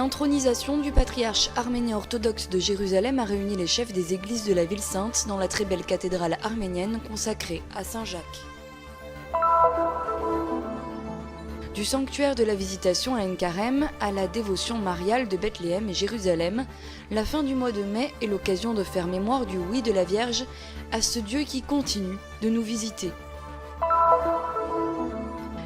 L'intronisation du patriarche arménien orthodoxe de Jérusalem a réuni les chefs des églises de la ville sainte dans la très belle cathédrale arménienne consacrée à Saint Jacques. Du sanctuaire de la Visitation à Enkarem à la dévotion mariale de Bethléem et Jérusalem, la fin du mois de mai est l'occasion de faire mémoire du oui de la Vierge à ce Dieu qui continue de nous visiter.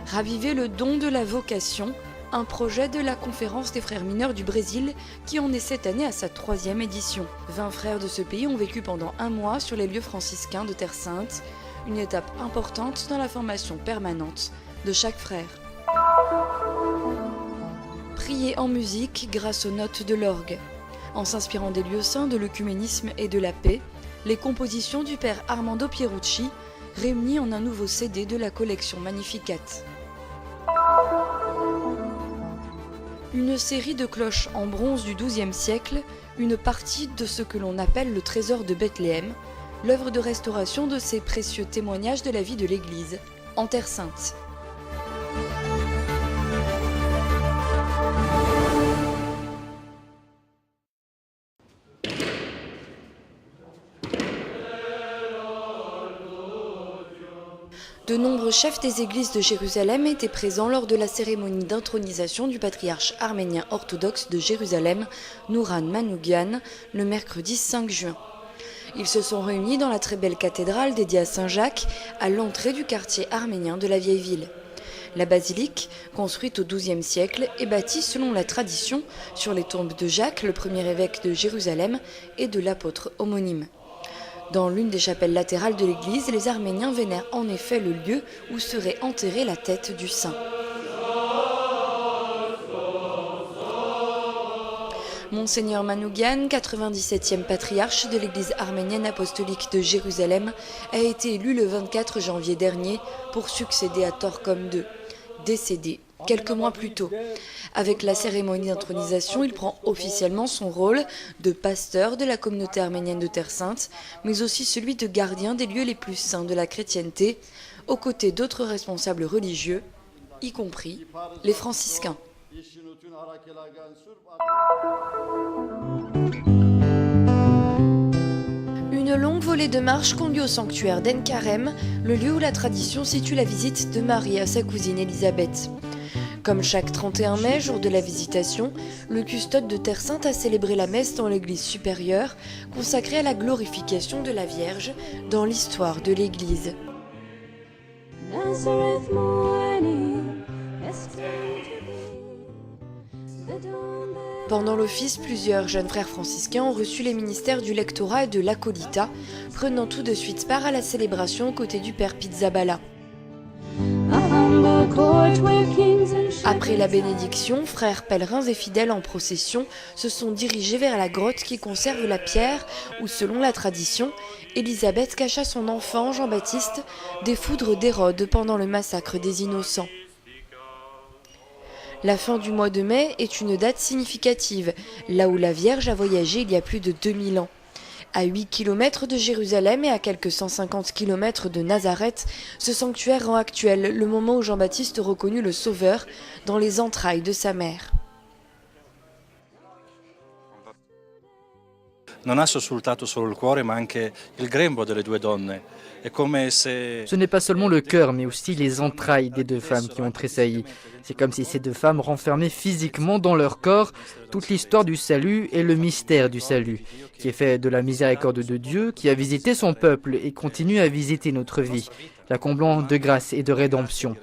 Raviver le don de la vocation, un projet de la conférence des frères mineurs du Brésil qui en est cette année à sa 3e édition. 20 frères de ce pays ont vécu pendant un mois sur les lieux franciscains de Terre Sainte, une étape importante dans la formation permanente de chaque frère. Prier en musique grâce aux notes de l'orgue. En s'inspirant des lieux saints de l'œcuménisme et de la paix, les compositions du père Armando Pierucci réunies en un nouveau CD de la collection Magnificat. Une série de cloches en bronze du XIIe siècle, une partie de ce que l'on appelle le trésor de Bethléem, l'œuvre de restauration de ces précieux témoignages de la vie de l'Église en Terre Sainte. De nombreux chefs des églises de Jérusalem étaient présents lors de la cérémonie d'intronisation du patriarche arménien orthodoxe de Jérusalem, Nouran Manoukian, le mercredi 5 juin. Ils se sont réunis dans la très belle cathédrale dédiée à Saint Jacques, à l'entrée du quartier arménien de la vieille ville. La basilique, construite au XIIe siècle, est bâtie selon la tradition sur les tombes de Jacques, le premier évêque de Jérusalem, et de l'apôtre homonyme. Dans l'une des chapelles latérales de l'église, les Arméniens vénèrent en effet le lieu où serait enterrée la tête du saint. Monseigneur Manoukian, 97e patriarche de l'église arménienne apostolique de Jérusalem, a été élu le 24 janvier dernier pour succéder à Torkom II, décédé quelques mois plus tôt. Avec la cérémonie d'intronisation, il prend officiellement son rôle de pasteur de la communauté arménienne de Terre Sainte, mais aussi celui de gardien des lieux les plus saints de la chrétienté, aux côtés d'autres responsables religieux, y compris les franciscains. Une longue volée de marches conduit au sanctuaire d'Enkarem, le lieu où la tradition situe la visite de Marie à sa cousine Élisabeth. Comme chaque 31 mai, jour de la Visitation, le custode de Terre Sainte a célébré la messe dans l'église supérieure, consacrée à la glorification de la Vierge dans l'histoire de l'église. Pendant l'office, plusieurs jeunes frères franciscains ont reçu les ministères du lectorat et de l'acolita, prenant tout de suite part à la célébration aux côtés du père Pizzaballa. Après la bénédiction, frères pèlerins et fidèles en procession se sont dirigés vers la grotte qui conserve la pierre où, selon la tradition, Élisabeth cacha son enfant Jean-Baptiste des foudres d'Hérode pendant le massacre des innocents. La fin du mois de mai est une date significative, là où la Vierge a voyagé il y a plus de 2000 ans. À 8 km de Jérusalem et à quelques 150 km de Nazareth, ce sanctuaire rend actuel le moment où Jean-Baptiste reconnut le Sauveur dans les entrailles de sa mère. Non ha sussultato solo il cuore, ma anche il grembo delle due donne. Ce n'est pas seulement le cœur, mais aussi les entrailles des deux femmes qui ont tressailli. C'est comme si ces deux femmes renfermaient physiquement dans leur corps toute l'histoire du salut et le mystère du salut, qui est fait de la miséricorde de Dieu, qui a visité son peuple et continue à visiter notre vie, la comblant de grâce et de rédemption.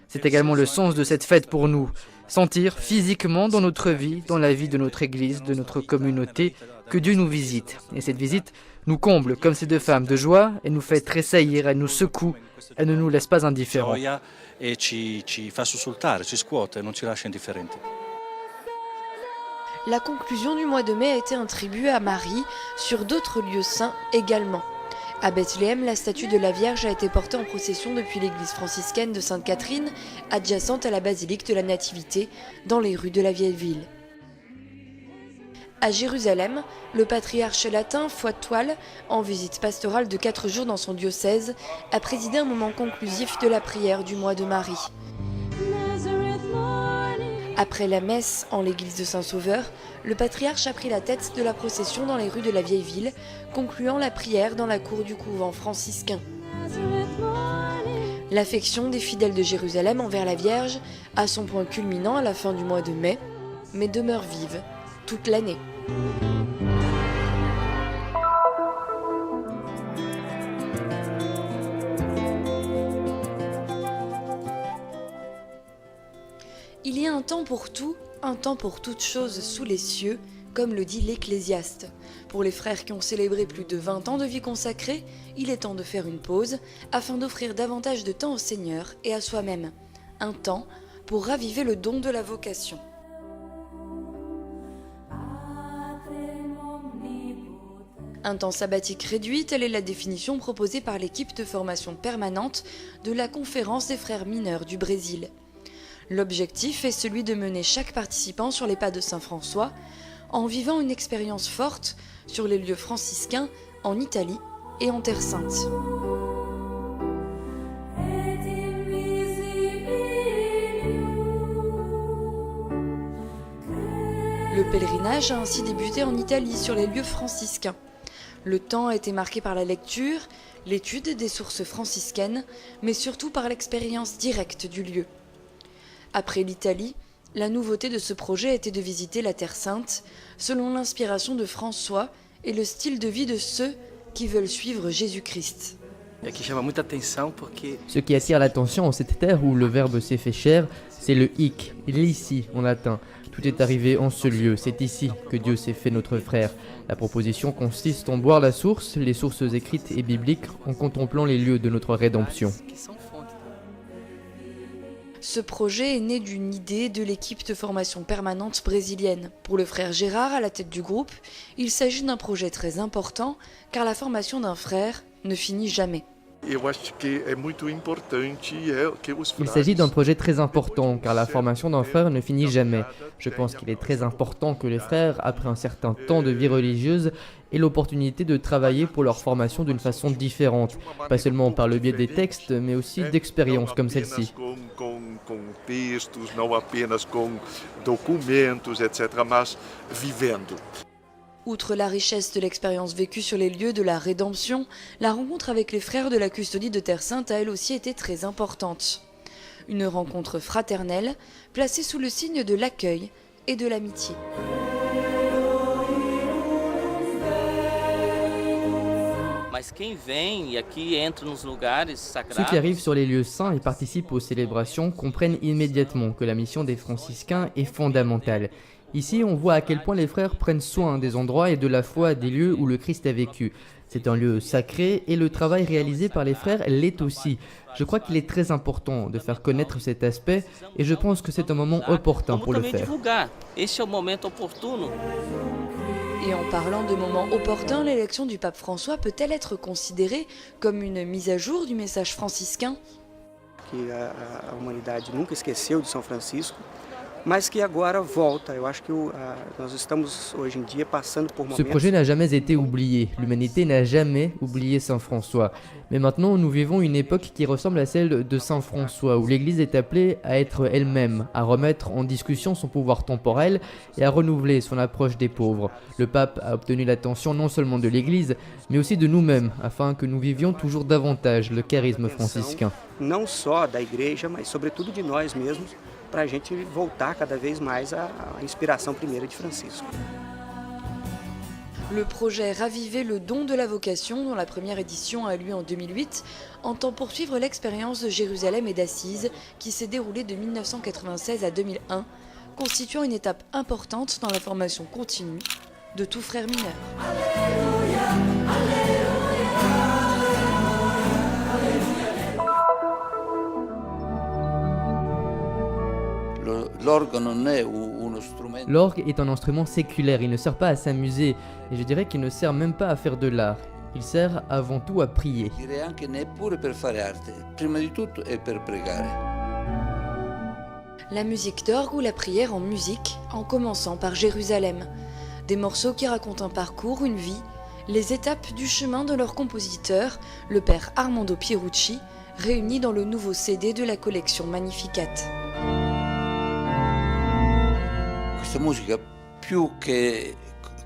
C'est également le sens de cette fête pour nous, sentir physiquement dans notre vie, dans la vie de notre Église, de notre communauté, que Dieu nous visite. Et cette visite nous comble comme ces deux femmes de joie, elle nous fait tressaillir, elle nous secoue, elle ne nous laisse pas indifférents. La conclusion du mois de mai a été un tribut à Marie sur d'autres lieux saints également. À Bethléem, la statue de la Vierge a été portée en procession depuis l'église franciscaine de Sainte-Catherine, adjacente à la basilique de la Nativité, dans les rues de la vieille ville. À Jérusalem, le patriarche latin Foix-de-Toile, en visite pastorale de 4 jours dans son diocèse, a présidé un moment conclusif de la prière du mois de Marie. Après la messe en l'église de Saint-Sauveur, le patriarche a pris la tête de la procession dans les rues de la vieille ville, concluant la prière dans la cour du couvent franciscain. L'affection des fidèles de Jérusalem envers la Vierge a son point culminant à la fin du mois de mai, mais demeure vive toute l'année. Il y a un temps pour tout, un temps pour toutes choses sous les cieux, comme le dit l'Ecclésiaste. Pour les frères qui ont célébré plus de 20 ans de vie consacrée, il est temps de faire une pause afin d'offrir davantage de temps au Seigneur et à soi-même. Un temps pour raviver le don de la vocation. Un temps sabbatique réduit, telle est la définition proposée par l'équipe de formation permanente de la Conférence des frères mineurs du Brésil. L'objectif est celui de mener chaque participant sur les pas de Saint François en vivant une expérience forte sur les lieux franciscains en Italie et en Terre Sainte. Le pèlerinage a ainsi débuté en Italie sur les lieux franciscains. Le temps a été marqué par la lecture, l'étude des sources franciscaines, mais surtout par l'expérience directe du lieu. Après l'Italie, la nouveauté de ce projet était de visiter la Terre Sainte, selon l'inspiration de François et le style de vie de ceux qui veulent suivre Jésus-Christ. Ce qui attire l'attention en cette terre où le Verbe s'est fait chair, c'est le hic, il est ici en latin. Tout est arrivé en ce lieu, c'est ici que Dieu s'est fait notre frère. La proposition consiste en boire la source, les sources écrites et bibliques, en contemplant les lieux de notre rédemption. Ce projet est né d'une idée de l'équipe de formation permanente brésilienne. Pour le frère Gérard, à la tête du groupe, il s'agit d'un projet très important, car la formation d'un frère ne finit jamais. Il s'agit d'un projet très important, car la formation d'un frère ne finit jamais. Je pense qu'il est très important que les frères, après un certain temps de vie religieuse, aient l'opportunité de travailler pour leur formation d'une façon différente, pas seulement par le biais des textes, mais aussi d'expériences comme celle-ci. Outre la richesse de l'expérience vécue sur les lieux de la rédemption, la rencontre avec les frères de la custodie de Terre Sainte a elle aussi été très importante. Une rencontre fraternelle, placée sous le signe de l'accueil et de l'amitié. Ceux qui arrivent sur les lieux saints et participent aux célébrations comprennent immédiatement que la mission des franciscains est fondamentale. Ici, on voit à quel point les frères prennent soin des endroits et de la foi des lieux où le Christ a vécu. C'est un lieu sacré et le travail réalisé par les frères l'est aussi. Je crois qu'il est très important de faire connaître cet aspect et je pense que c'est un moment opportun pour le faire. Et en parlant de moment opportun, l'élection du pape François peut-elle être considérée comme une mise à jour du message franciscain ? Que a humanidade nunca esqueceu de São Francisco, mas que agora volta. Eu acho que nós estamos hoje em dia passando por momentos. Ce projet n'a jamais été oublié. L'humanité n'a jamais oublié Saint François. Mais maintenant, nous vivons une époque qui ressemble à celle de Saint François, où l'Église est appelée à être elle-même, à remettre en discussion son pouvoir temporel et à renouveler son approche des pauvres. Le pape a obtenu l'attention non seulement de l'Église, mais aussi de nous-mêmes, afin que nous vivions toujours davantage le charisme franciscain. Não só da igreja, mas sobretudo de nós mesmos, para a gente voltar cada vez mais à inspiração primeira de Francisco. Le projet Raviver le don de la vocation, dont la première édition a eu lieu en 2008, entend poursuivre l'expérience de Jérusalem et d'Assise qui s'est déroulée de 1996 à 2001, constituant une étape importante dans la formation continue de tout frère mineur. Alléluia, alléluia. L'orgue est un instrument séculaire, il ne sert pas à s'amuser, et je dirais qu'il ne sert même pas à faire de l'art. Il sert avant tout à prier. La musique d'orgue ou la prière en musique, en commençant par Jérusalem. Des morceaux qui racontent un parcours, une vie, les étapes du chemin de leur compositeur, le père Armando Pierucci, réunis dans le nouveau CD de la collection Magnificat. questa musica più che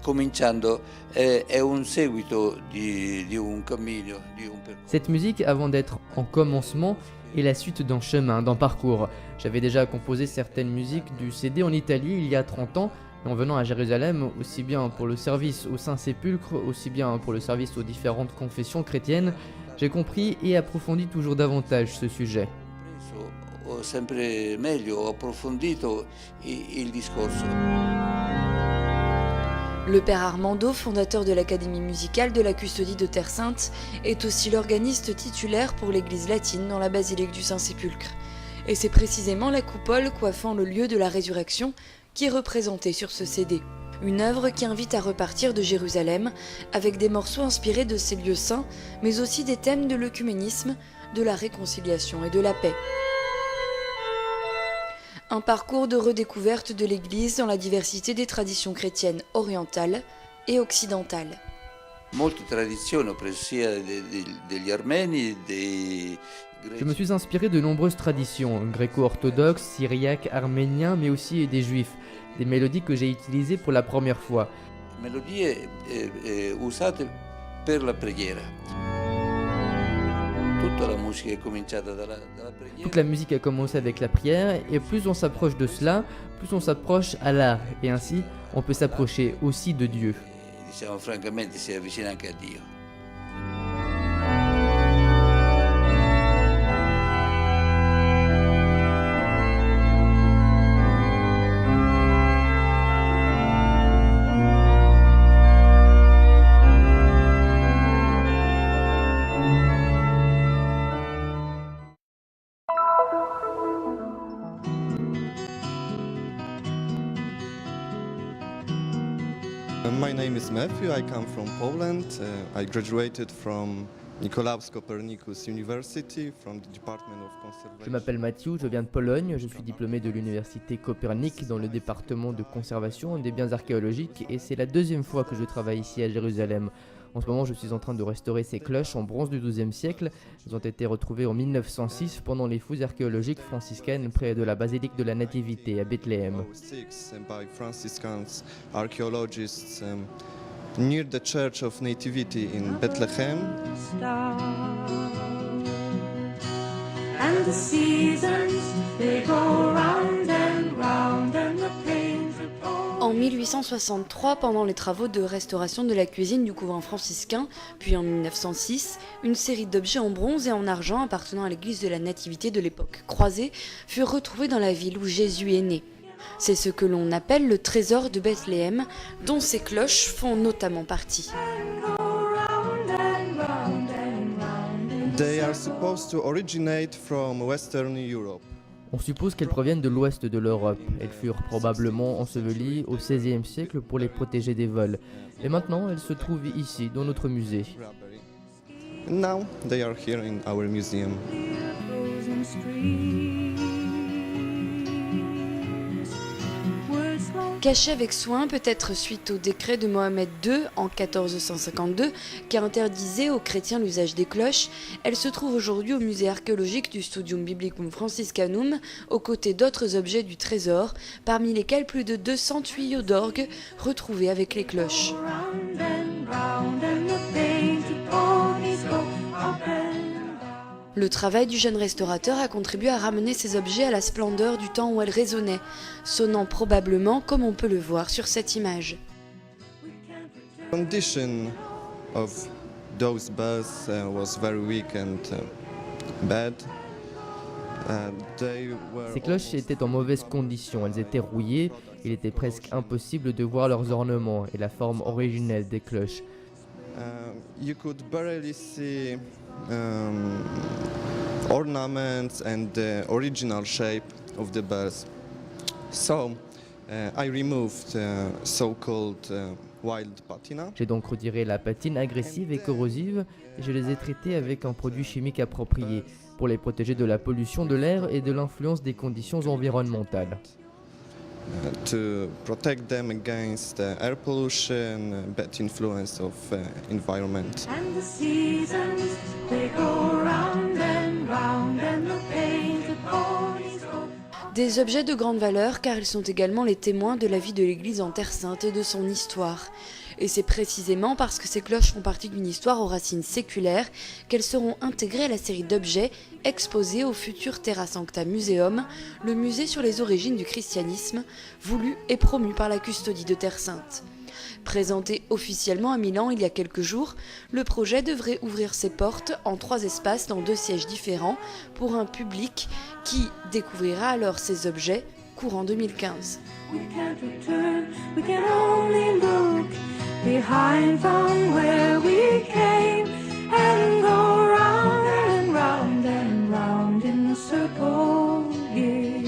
cominciando è un seguito di un cammino, di un percorso. Cette musique, avant d'être en commencement, est la suite d'un chemin, d'un parcours. J'avais déjà composé certaines musiques du CD en Italie il y a 30 ans, et en venant à Jérusalem, aussi bien pour le service au Saint-Sépulcre, aussi bien pour le service aux différentes confessions chrétiennes, j'ai compris et approfondi toujours davantage ce sujet. Ho sempre meglio, ho approfondito il discorso. Le père Armando, fondateur de l'Académie musicale de la Custodie de Terre Sainte, est aussi l'organiste titulaire pour l'église latine dans la basilique du Saint-Sépulcre. Et c'est précisément la coupole coiffant le lieu de la résurrection qui est représentée sur ce CD. Une œuvre qui invite à repartir de Jérusalem avec des morceaux inspirés de ces lieux saints, mais aussi des thèmes de l'œcuménisme, de la réconciliation et de la paix. Un parcours de redécouverte de l'Église dans la diversité des traditions chrétiennes orientales et occidentales. Molte tradizioni, ho preso sia degli armeni, dei Je me suis inspiré de nombreuses traditions, gréco-orthodoxes, syriaques, arméniens, mais aussi des juifs. Des mélodies que j'ai utilisées pour la première fois. melodie usate per la preghiera. Tutta la musica è cominciata dalla preghiera. Toute la musique a commencé avec la prière, et plus on s'approche de cela, plus on s'approche à l'art, et ainsi on peut s'approcher aussi de Dieu. Diciamo francamente si avvicina anche a Dio. My name is Matthew, I come from Poland. I graduated from Nicolaus Copernicus University from the Department of Conservation. Je m'appelle Mathieu, je viens de Pologne, je suis diplômé de l'université Copernic dans le département de conservation des biens archéologiques et c'est la deuxième fois que je travaille ici à Jérusalem. En ce moment, je suis en train de restaurer ces cloches en bronze du XIIe siècle. Elles ont été retrouvées en 1906 pendant les fouilles archéologiques franciscaines près de la basilique de la Nativité à Bethléem. By Franciscans archaeologists near the Church of Nativity in Bethlehem. And the seasons, they go round and round and the pains are all. En 1863, pendant les travaux de restauration de la cuisine du couvent franciscain, puis en 1906, une série d'objets en bronze et en argent appartenant à l'église de la Nativité de l'époque croisée furent retrouvés dans la ville où Jésus est né. C'est ce que l'on appelle le trésor de Bethléem, dont ces cloches font notamment partie. They are supposed to originate from Western Europe. On suppose qu'elles proviennent de l'ouest de l'Europe. Elles furent probablement ensevelies au XVIe siècle pour les protéger des vols. Et maintenant, elles se trouvent ici, dans notre musée. And now they are here in our museum. Cachée avec soin, peut-être suite au décret de Mohamed II en 1452 qui interdisait aux chrétiens l'usage des cloches, elle se trouve aujourd'hui au musée archéologique du Studium Biblicum Franciscanum, aux côtés d'autres objets du trésor, parmi lesquels plus de 200 tuyaux d'orgue retrouvés avec les cloches. Le travail du jeune restaurateur a contribué à ramener ces objets à la splendeur du temps où elles résonnaient, sonnant probablement comme on peut le voir sur cette image. The condition of those bells was very weak and bad. Ces cloches étaient en mauvaise condition, elles étaient rouillées, il était presque impossible de voir leurs ornements et la forme originelle des cloches. You could barely see ornaments and the original shape of the bells. So I removed so-called wild patina. J'ai donc retiré la patine agressive et corrosive et je les ai traitées avec un produit chimique approprié pour les protéger de la pollution de l'air et de l'influence des conditions environnementales. To protect them against air pollution, bad influence of environment. And the seasons, they go round and round and the painted ponies go. Des objets de grande valeur car ils sont également les témoins de la vie de l'église en Terre Sainte et de son histoire. Et c'est précisément parce que ces cloches font partie d'une histoire aux racines séculaires qu'elles seront intégrées à la série d'objets exposés au futur Terra Sancta Museum, le musée sur les origines du christianisme, voulu et promu par la custodie de Terre Sainte. Présenté officiellement à Milan il y a quelques jours, le projet devrait ouvrir ses portes en 3 espaces dans 2 sièges différents pour un public qui découvrira alors ces objets courant 2015. We can't return, we can only look behind from where we came and go round and round and round in a circle again.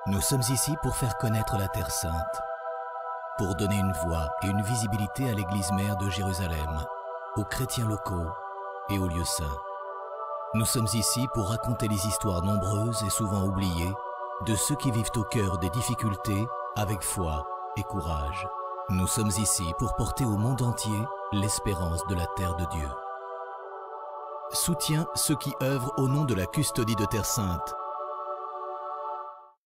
Nous sommes ici pour faire connaître la Terre Sainte, pour donner une voix et une visibilité à l'église mère de Jérusalem, aux chrétiens locaux et aux lieux saints. Nous sommes ici pour raconter les histoires nombreuses et souvent oubliées de ceux qui vivent au cœur des difficultés avec foi et courage. Nous sommes ici pour porter au monde entier l'espérance de la terre de Dieu. Soutiens ceux qui œuvrent au nom de la custodie de Terre Sainte